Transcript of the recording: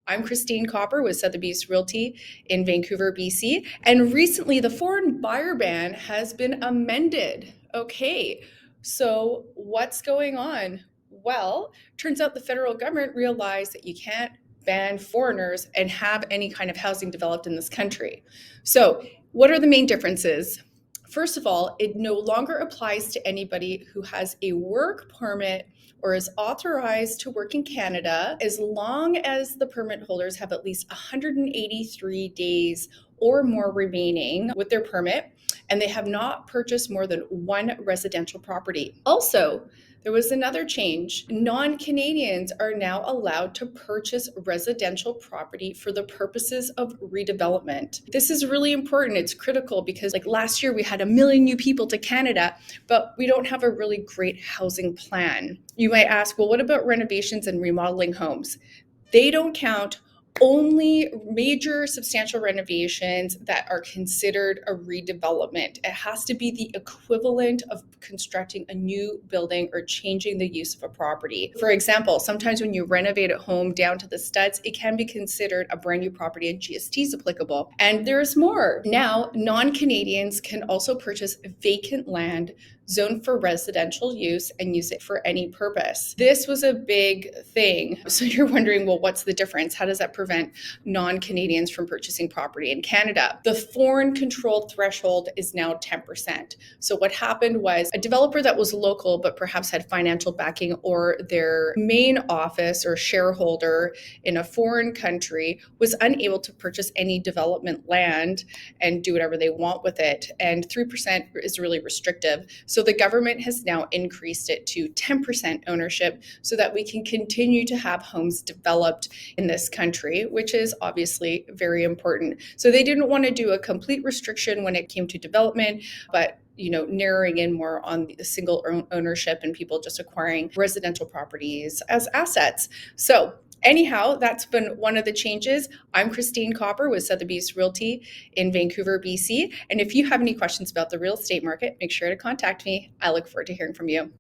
I'm Christine Kopr with Sotheby's Realty in Vancouver, BC. And recently, the foreign buyer ban has been amended. Okay, so what's going on? Well, turns out the federal government realized that you can't ban foreigners and have any kind of housing developed in this country. So, what are the main differences? First of all, it no longer applies to anybody who has a work permit or is authorized to work in Canada as long as the permit holders have at least 183 days or more remaining with their permit and they have not purchased more than one residential property. Also, there was another change. Non-Canadians are now allowed to purchase residential property for the purposes of redevelopment. This is really important. It's critical because like last year we had 1 million new people to Canada, but we don't have a really great housing plan. You might ask, well, what about renovations and remodeling homes? They don't count. Only major substantial renovations that are considered a redevelopment. It has to be the equivalent of constructing a new building or changing the use of a property. For example, sometimes when you renovate a home down to the studs, it can be considered a brand new property and GST is applicable. And there's more. Now, non-Canadians can also purchase vacant land zoned for residential use and use it for any purpose. This was a big thing. So you're wondering, well, what's the difference? How does that prevent non-Canadians from purchasing property in Canada? The foreign controlled threshold is now 10%. So what happened was a developer that was local but perhaps had financial backing or their main office or shareholder in a foreign country was unable to purchase any development land and do whatever they want with it. And 3% is really restrictive. So the government has now increased it to 10% ownership so that we can continue to have homes developed in this country, which is obviously very important. So they didn't want to do a complete restriction when it came to development, but narrowing in more on the single ownership and people just acquiring residential properties as assets. So anyhow, that's been one of the changes. I'm Christine Kopr with Sotheby's Realty in Vancouver, BC. And if you have any questions about the real estate market, make sure to contact me. I look forward to hearing from you.